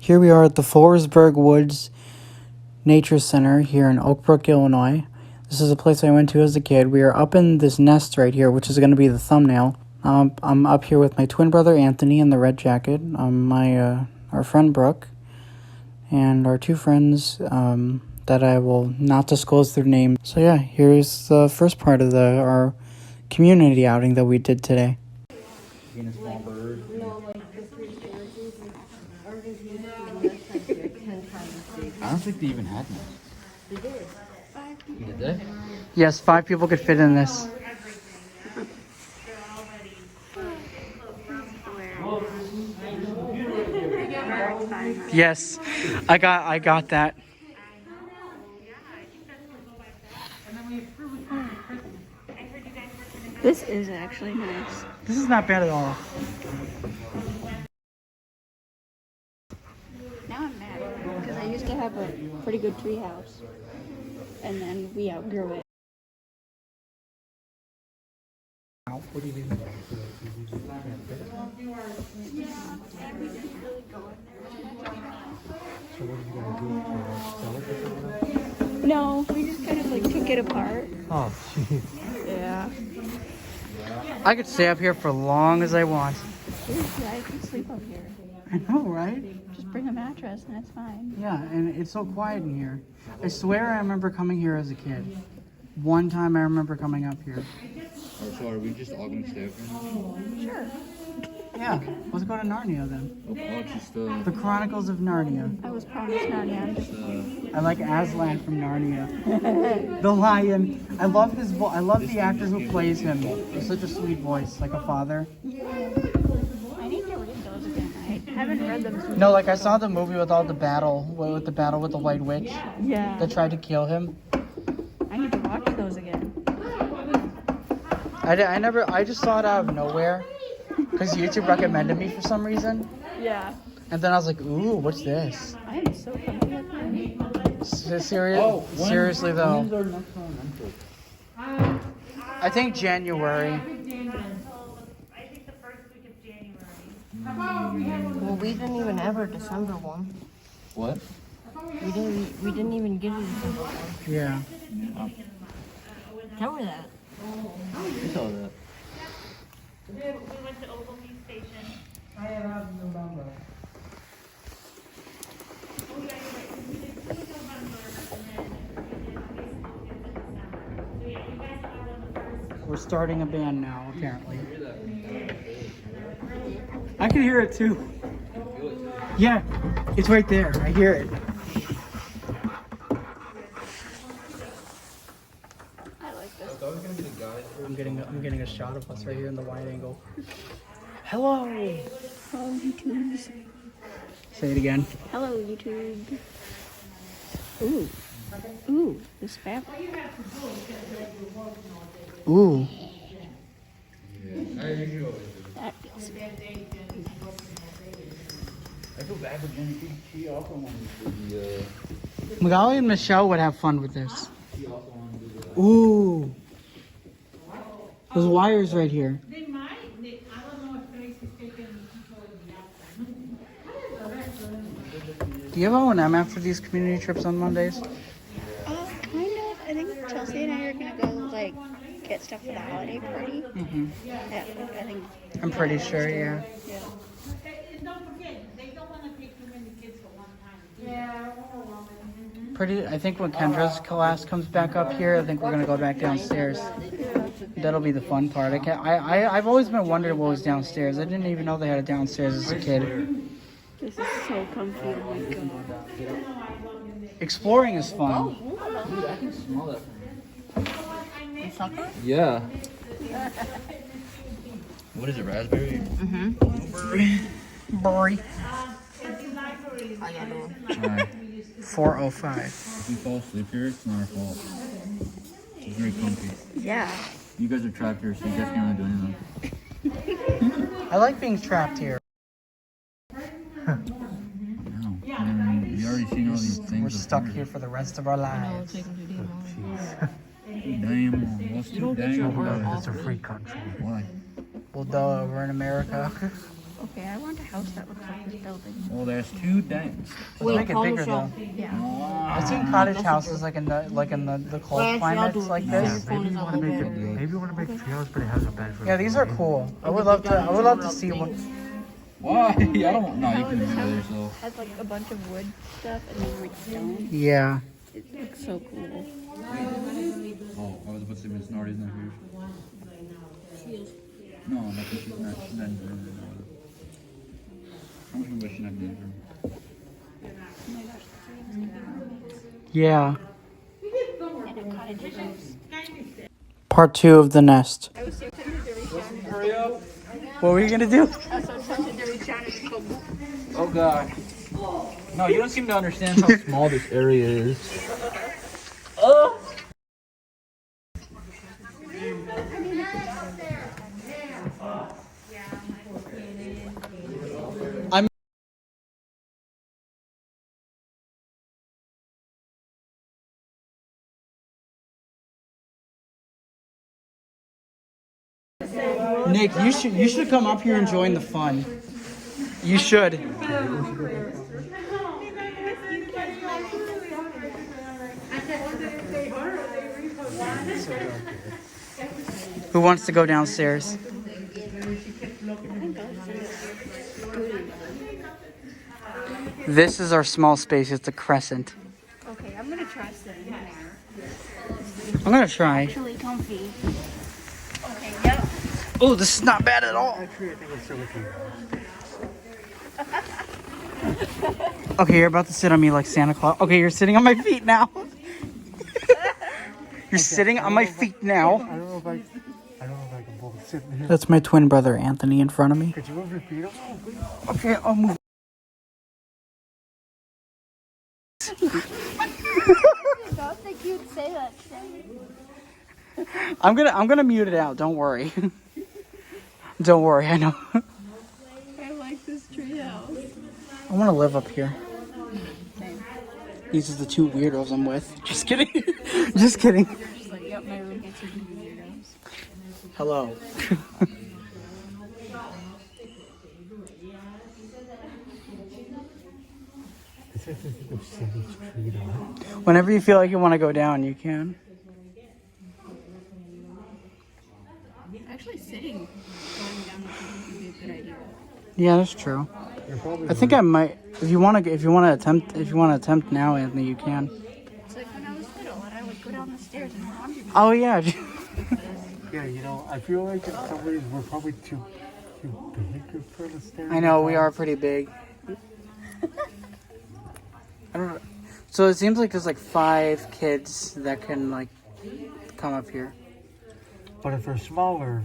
Here we are at the Fullersburg Nature Center here in Oak Brook, Illinois. This is a place I went to as a kid. We are up in this nest right here, which is going to be the thumbnail. I'm up here with my twin brother Anthony in the red jacket, our friend Brooke, and our two friends that I will not disclose their names. So yeah, here's the first part of our community outing that we did today. Being a small bird. I don't think they even had one. They did. Did they? Yes, 5 people could fit in this. Yes, I got that. This is actually nice. This is not bad at all. Now I'm mad because I used to have a pretty good tree house, and then we outgrew it. What do you mean? So what are you gonna do? Sell it or something? No, we just kind of like took it apart. Oh, jeez. Yeah. I could stay up here for as long as I want. Yeah, I can sleep up here. I know, right? Just bring a mattress and it's fine. Yeah, and it's so quiet in here. I swear I remember coming here as a kid. One time I remember coming up here. Oh, so are we just all gonna stay up here? Sure. Yeah, let's go to Narnia then. Oh, it's just The Chronicles of Narnia. I was promised Narnia. I like Aslan from Narnia. The lion. I love his voice. I love the actor who plays him. He's such a sweet voice, like a father. I need to read those again. I haven't read them since. No, like I saw the movie with all the battle, with the White Witch Yeah. that tried to kill him. I need to watch those again. I just saw it out of nowhere because YouTube recommended me for some reason. Yeah. And then I was like, ooh, what's this? I am so comfy up here. Seriously though. When's our next one? I think January. I think the first week of January. Well, we didn't even have our December one. What? We didn't even get a December one. Yeah. Tell me that. You saw that. We went to Oak Brook Station. I have November. We're starting a band now, apparently. I can hear it too. Yeah, it's right there. I hear it. I like this. I'm getting a shot of us right here in the wide angle. Hello. Hello, YouTube. Say it again. Hello, YouTube. Ooh. Ooh, this fabric. Ooh. That feels good. I feel bad for Jenny. She also wanted to do the. Magali and Michelle would have fun with this. She also wanted to do the. Ooh. Those wires right here. They might. I don't know if Tracy's taking control of the outside. Do you have O&M after these community trips on Mondays? Kind of. I think Chelsea and I are gonna go like get stuff for the holiday party. Yeah, I think. I'm pretty sure, yeah. Yeah. And don't forget, they don't want to take too many kids at one time. Yeah. I think when Kendra's class comes back up here, I think we're gonna go back downstairs. That'll be the fun part. I've always been wondering what was downstairs. I didn't even know they had it downstairs as a kid. This is so comfy. Oh my god. Exploring is fun. Dude, I can smell that. You sucker? Yeah. What is it, raspberry? Burry. I got one. Alright. 405. If we fall asleep here, it's not our fault. It's very comfy. Yeah. You guys are trapped here, so you guys can't really do anything. I like being trapped here. No. And you already seen all these things. We're stuck here for the rest of our lives. Damn, what's too damn? It's a free country. Why? Well, duh, we're in America. Okay, I want a house that looks like this building. Well, there's 2 things. Let's make it bigger though. Yeah. I've seen cottage houses like in the cold climates like this. Maybe you want to make treehouse, but it has a bedroom. Yeah, these are cool. I would love to see one. Why? I don't want. No, you can move it yourself. Has like a bunch of wood stuff and then like stone. Yeah. It looks so cool. Oh, I was about to say, Miss Nardi's not here. She is. No, not that she's not. She's not in the room. How much was she not in the room? Yeah. And a cottage house. Part 2 of the nest. I was so tempted to reach out. Hurry up! What were you gonna do? I was so tempted to reach out and go boop. Oh God. No, you don't seem to understand how small this area is. Nick, you should come up here and join the fun. You should. Who wants to go downstairs? This is our small space. It's a crescent. Okay, I'm gonna try sitting there. I'm gonna try. Actually comfy. Okay, yep. Oh, this is not bad at all. Actually, I think it's so Okay, you're about to sit on me like Santa Claus. Okay, you're sitting on my feet now. You're sitting on my feet now. I don't know if I can both sit in here. That's my twin brother Anthony in front of me. Could you move your feet up? Okay, I'll move. I don't think you'd say that thing. I'm gonna mute it out. Don't worry. Don't worry. I know. I like this treehouse. I want to live up here. These are the 2 weirdos I'm with. Just kidding. Just kidding. Just like, yep, my roommates are weirdos. Hello. This is a savage tree though. Whenever you feel like you want to go down, you can. Actually, sitting going down the street would be a good idea. Yeah, that's true. You're probably I think I might. If you want to attempt now, Anthony, you can. It's like when I was little and I would go down the stairs and laundry. Oh yeah. Yeah, you know, I feel like in some ways we're probably too big for the stairs. I know we are pretty big. I don't know. So it seems like there's like 5 kids that can like come up here. But if they're smaller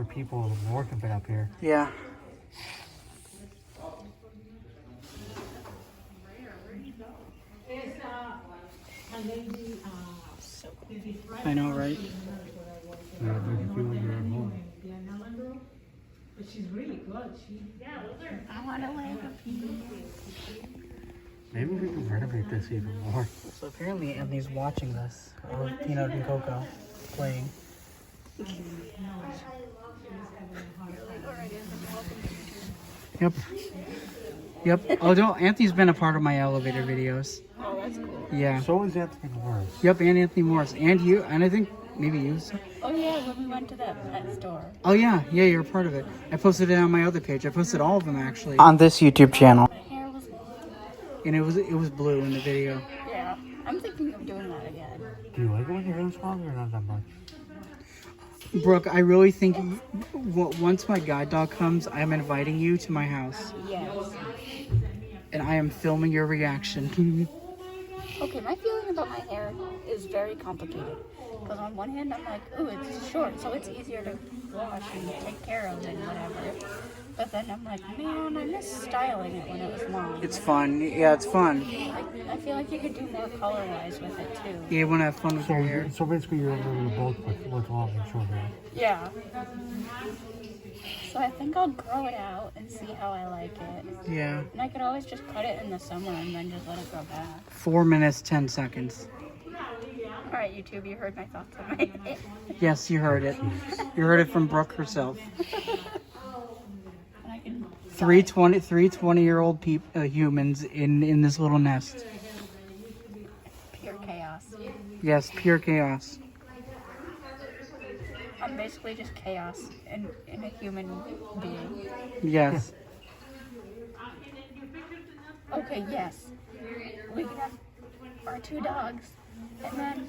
people, more can fit up here. Yeah. I know, right? Yeah, make you feel like you're at home. I want to live up here. Maybe we can renovate this even more. So apparently Anthony's watching this of Peanut and Coco playing. Yep. Yep. Oh, no, Anthony's been a part of my elevator videos. Oh, that's cool. Yeah. So is Anthony Morris. Yep, and Anthony Morris. And you, and I think maybe you. Oh yeah, when we went to that pet store. Oh yeah, you're a part of it. I posted it on my other page. I posted all of them actually. On this YouTube channel. My hair was. And it was blue in the video. Yeah, I'm thinking of doing that again. Do you like it when your hair is long or not that much? Brooke, I really think once my guide dog comes, I'm inviting you to my house. Yes. And I am filming your reaction. Okay, my feeling about my hair is very complicated. Because on one hand, I'm like, ooh, it's short, so it's easier to wash and take care of and whatever. But then I'm like, man, I miss styling it when it was long. It's fun. Yeah, it's fun. Like, I feel like you could do more color-wise with it, too. You want to have fun with your hair. So basically you're a little both with long and short hair. Yeah. So I think I'll grow it out and see how I like it. Yeah. And I could always just cut it in the summer and then just let it grow back. 4 minutes, 10 seconds. All right, YouTube, you heard my thoughts on my hair. Yes, you heard it. You heard it from Brooke herself. And I can Three 20-year-old humans in this little nest. Pure chaos. Yes, pure chaos. I'm basically just chaos in a human being. Yes. Okay, yes. We can have our 2 dogs. And then,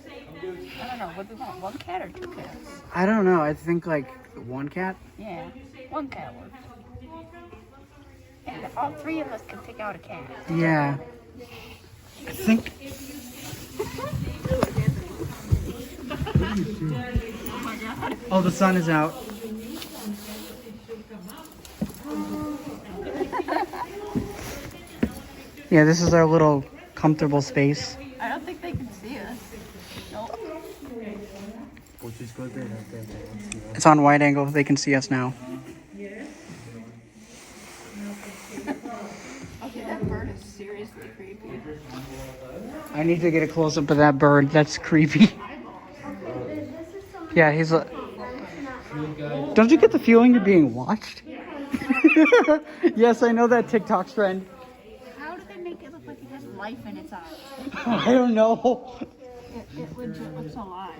I don't know, what do we want? 1 cat or 2 cats? I don't know. I think like 1 cat. Yeah, 1 cat works. And all 3 of us can pick out a cat. Yeah. I think. Oh, the sun is out. Yeah, this is our little comfortable space. I don't think they can see us. Nope. It's on wide angle. They can see us now. Okay, that bird is seriously creepy. I need to get a close up of that bird. That's creepy. Yeah, he's a. Don't you get the feeling you're being watched? Yes, I know that TikTok trend. How do they make it look like it has life in its eyes? I don't know. It legit looks alive.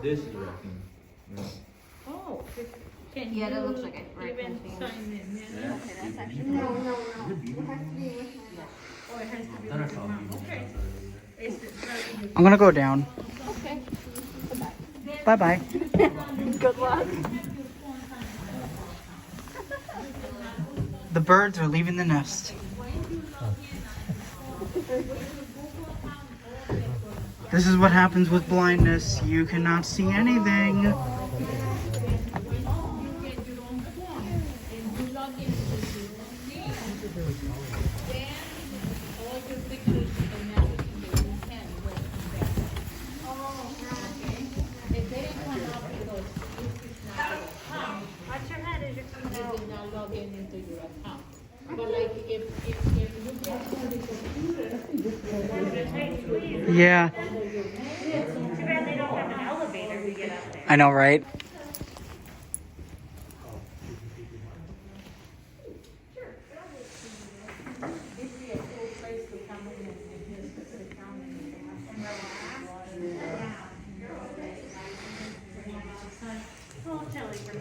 This is a raccoon. Oh, Yeah, that looks like a raccoon. Okay, that's actually I'm gonna go down. okay. Bye bye. Good luck. The birds are leaving the nest. This is what happens with blindness. You cannot see anything. Watch your head as you're coming out. Did not log in into your account. But like if you get on the computer, Yeah, Too bad they don't have an elevator to get up there. I know, right?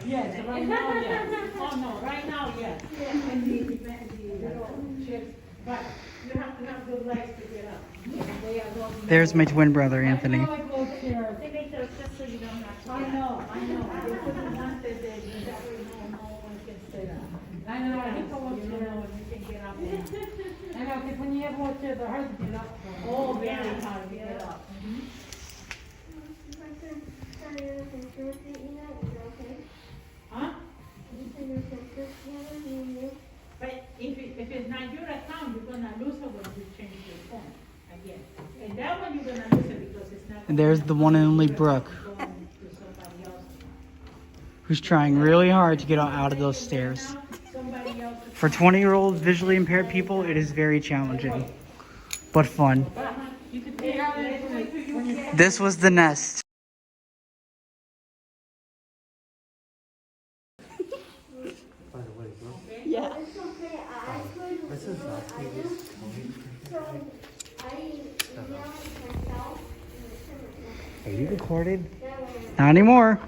yes, right now, yes. Oh no, right now, yes. And the chips, but you have to have good legs to get up. They are going. There's my twin brother, Anthony. I go chair. They make those just so you don't have to. I know. They couldn't want it, they exactly no one can stay down. I know, I think I want to know when you can get up. I know, because when you have one chair, the hard to get up. Oh, very hard to get up. Huh? But if it's not your account, you're gonna lose it when you change your phone again. And that one you're gonna lose it because it's not. And there's the one and only Brooke, Going to somebody else. who's trying really hard to get out of those stairs. Somebody else. For 20-year-old visually impaired people, it is very challenging, but fun. You could take out it. This was the nest. By the way, bro. Yeah. This is not previous Are you recorded? Not anymore.